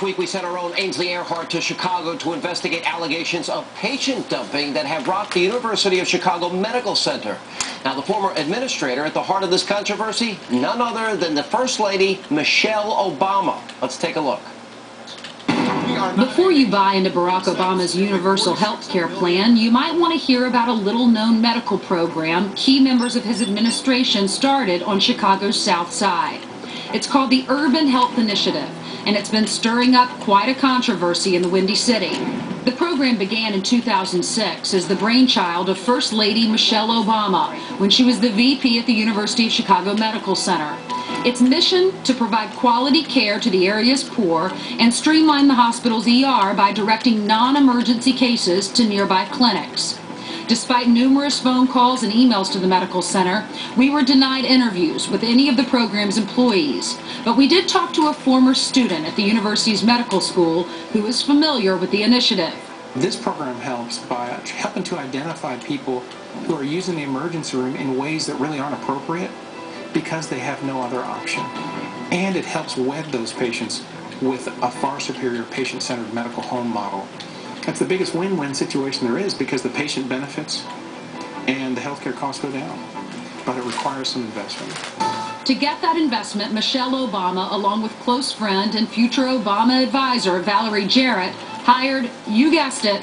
week, we sent our own Ainsley Earhart to Chicago to investigate allegations of patient dumping that have rocked the University of Chicago Medical Center. Now, the former administrator at the heart of this controversy, none other than the First Lady, Michelle Obama. Let's take a look. Before you buy into Barack Obama's universal health care plan, you might want to hear about a little-known medical program key members of his administration started on Chicago's South Side. It's called the Urban Health Initiative, and it's been stirring up quite a controversy in the Windy City. The program began in 2006 as the brainchild of First Lady Michelle Obama when she was the VP at the University of Chicago Medical Center. Its mission to provide quality care to the area's poor and streamline the hospital's ER by directing non-emergency cases to nearby clinics. Despite numerous phone calls and emails to the medical center, we were denied interviews with any of the program's employees. But we did talk to a former student at the university's medical school who is familiar with the initiative. This program helps by helping to identify people who are using the emergency room in ways that really aren't appropriate because they have no other option. And it helps wed those patients with a far superior patient-centered medical home model. That's the biggest win-win situation there is because the patient benefits and the healthcare costs go down. But it requires some investment. To get that investment, Michelle Obama, along with close friend and future Obama advisor Valerie Jarrett, hired, you guessed it,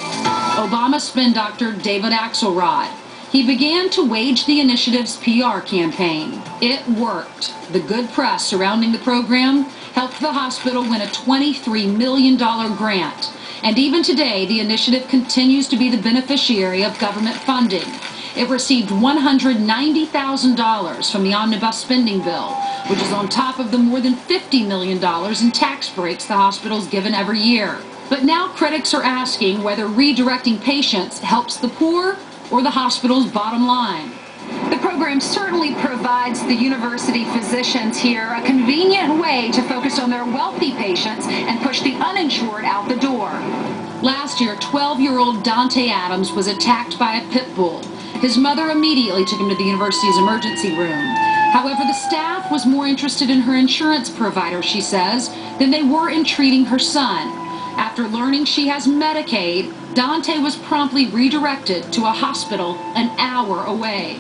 Obama spin doctor David Axelrod. He began to wage the initiative's PR campaign. It worked. The good press surrounding the program helped the hospital win a $23 million grant. And even today, the initiative continues to be the beneficiary of government funding. It received $190,000 from the omnibus spending bill, which is on top of the more than $50 million in tax breaks the hospital's given every year. But now critics are asking whether redirecting patients helps the poor or the hospital's bottom line. The program certainly provides the university physicians here a convenient way to focus on their wealthy patients and push the uninsured out the door. Last year, 12-year-old Dante Adams was attacked by a pit bull. His mother immediately took him to the university's emergency room. However, the staff was more interested in her insurance provider, she says, than they were in treating her son. After learning she has Medicaid, Dante was promptly redirected to a hospital an hour away.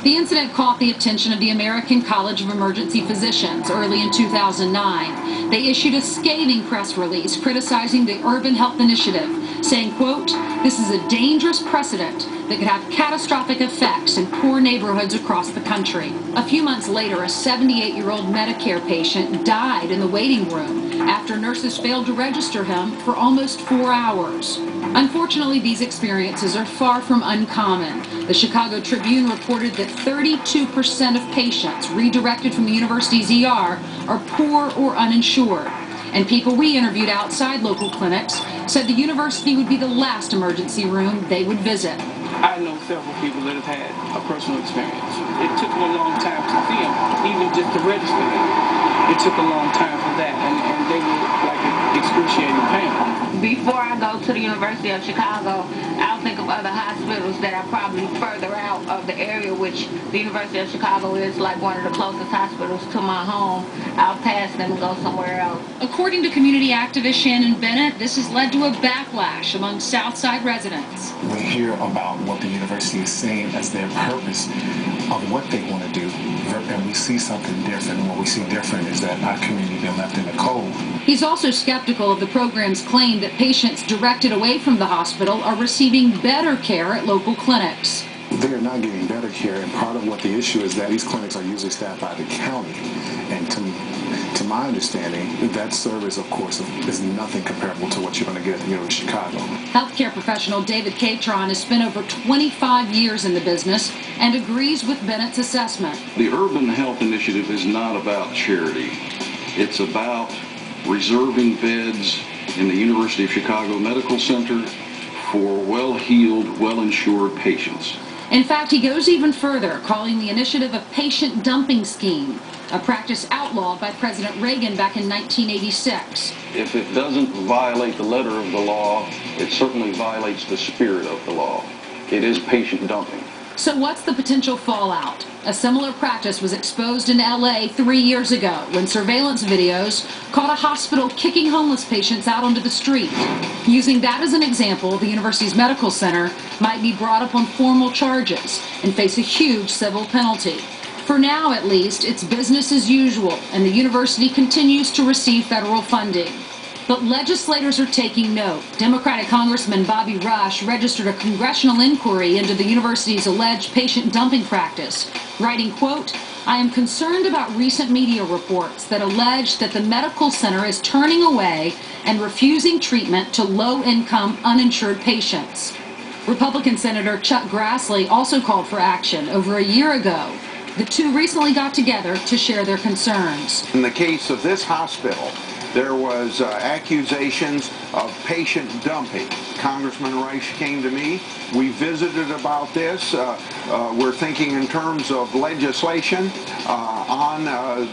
The incident caught the attention of the American College of Emergency Physicians early in 2009. They issued a scathing press release criticizing the Urban Health Initiative, saying, quote, "This is a dangerous precedent that could have catastrophic effects in poor neighborhoods across the country." A few months later, a 78-year-old Medicare patient died in the waiting room after nurses failed to register him for almost 4 hours. Unfortunately, these experiences are far from uncommon. The Chicago Tribune reported that 32% of patients redirected from the university's ER are poor or uninsured. And people we interviewed outside local clinics said the university would be the last emergency room they would visit. I know several people that have had a personal experience. It took them a long time to see them, even just to register them. It took a long time for that, and they were like excruciating pain. Before I go to the University of Chicago, I'll think of other hospitals that are probably further out of the area, which the University of Chicago is like one of the closest hospitals to my home. I'll pass them and go somewhere else. According to community activist Shannon Bennett, this has led to a backlash among Southside residents. We hear about what the university is saying as their purpose of what they want to do, and we see something different, and what we see different is that our community been left in the cold. He's also skeptical of the program's claim that patients directed away from the hospital are receiving better care at local clinics. They are not getting better care, and part of what the issue is that these clinics are usually staffed by the county, and to my understanding, that service, of course, is nothing comparable to what you're going to get at the University of Chicago. Healthcare professional David Catron has spent over 25 years in the business and agrees with Bennett's assessment. The Urban Health Initiative is not about charity. It's about reserving beds in the University of Chicago Medical Center for well-heeled, well-insured patients. In fact, he goes even further, calling the initiative a patient dumping scheme, a practice outlawed by President Reagan back in 1986. If it doesn't violate the letter of the law, it certainly violates the spirit of the law. It is patient dumping. So what's the potential fallout? A similar practice was exposed in LA 3 years ago when surveillance videos caught a hospital kicking homeless patients out onto the street. Using that as an example, the university's medical center might be brought up on formal charges and face a huge civil penalty. For now, at least, it's business as usual, and the university continues to receive federal funding. But legislators are taking note. Democratic Congressman Bobby Rush registered a congressional inquiry into the university's alleged patient dumping practice, writing, quote, "I am concerned about recent media reports that allege that the medical center is turning away and refusing treatment to low-income, uninsured patients." Republican Senator Chuck Grassley also called for action over a year ago. The two recently got together to share their concerns. In the case of this hospital, there was accusations of patient dumping. Congressman Rice came to me. We visited about this. We're thinking in terms of legislation on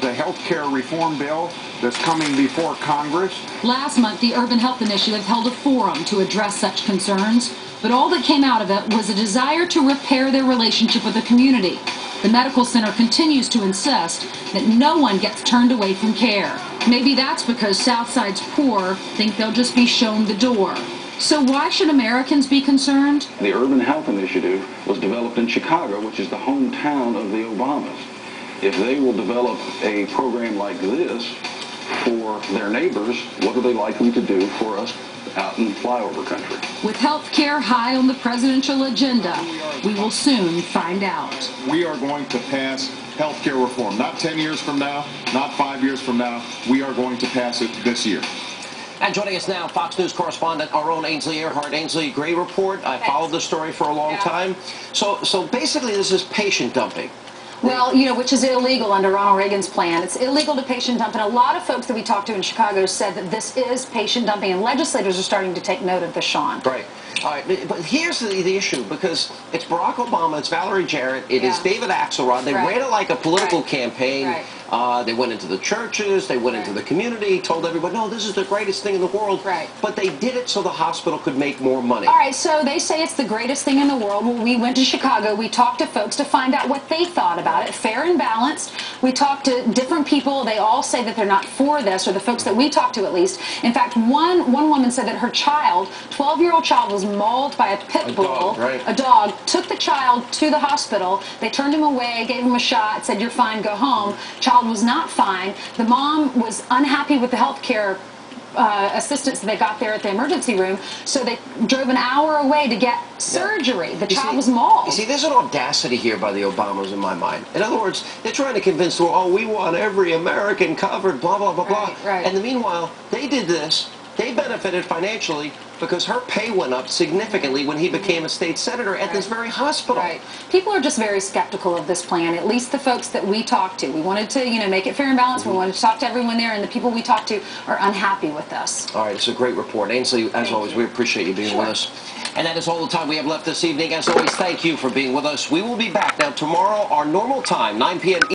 the health care reform bill that's coming before Congress. Last month, the Urban Health Initiative held a forum to address such concerns, but all that came out of it was a desire to repair their relationship with the community. The medical center continues to insist that no one gets turned away from care. Maybe that's because Southside's poor think they'll just be shown the door. So why should Americans be concerned? The Urban Health Initiative was developed in Chicago, which is the hometown of the Obamas. If they will develop a program like this for their neighbors, what are they likely to do for us out in flyover country? With health care high on the presidential agenda, we will soon find out. We are going to pass health care reform. Not 10 years from now, not 5 years from now. We are going to pass it this year. And joining us now, Fox News correspondent, our own Ainsley Earhardt. Ainsley, great report. I followed the story for a long time. So basically, this is patient dumping. Well, you know, which is illegal under Ronald Reagan's plan. It's illegal to patient dump, and a lot of folks that we talked to in Chicago said that this is patient dumping, and legislators are starting to take note of this, Sean. Right. All right, but here's the issue, because it's Barack Obama, it's Valerie Jarrett, it is David Axelrod. They ran it like a political campaign. They went into the churches, they went into the community, told everybody, no, this is the greatest thing in the world. But they did it so the hospital could make more money. All right, so they say it's the greatest thing in the world. Well, we went to Chicago. We talked to folks to find out what they thought about it, fair and balanced. We talked to different people. They all say that they're not for this, or the folks that we talked to at least. In fact, one woman said that her child, 12-year-old child, was mauled by a pit bull, a dog, took the child to the hospital. They turned him away, gave him a shot, said, you're fine, go home. Child was not fine. The mom was unhappy with the health care assistance that they got there at the emergency room, so they drove an hour away to get surgery. The child was mauled. You see, there's an audacity here by the Obamas in my mind. In other words, they're trying to convince the world, oh, we want every American covered, blah, blah, blah, blah. And meanwhile, they did this. They benefited financially because her pay went up significantly when he became a state senator at this very hospital. People are just very skeptical of this plan, at least the folks that we talked to. We wanted to, you know, make it fair and balanced. We wanted to talk to everyone there, and the people we talked to are unhappy with this. All right, it's a great report. Ainsley, as always, we appreciate you being with us. And that is all the time we have left this evening. As always, thank you for being with us. We will be back now tomorrow, our normal time, 9 p.m.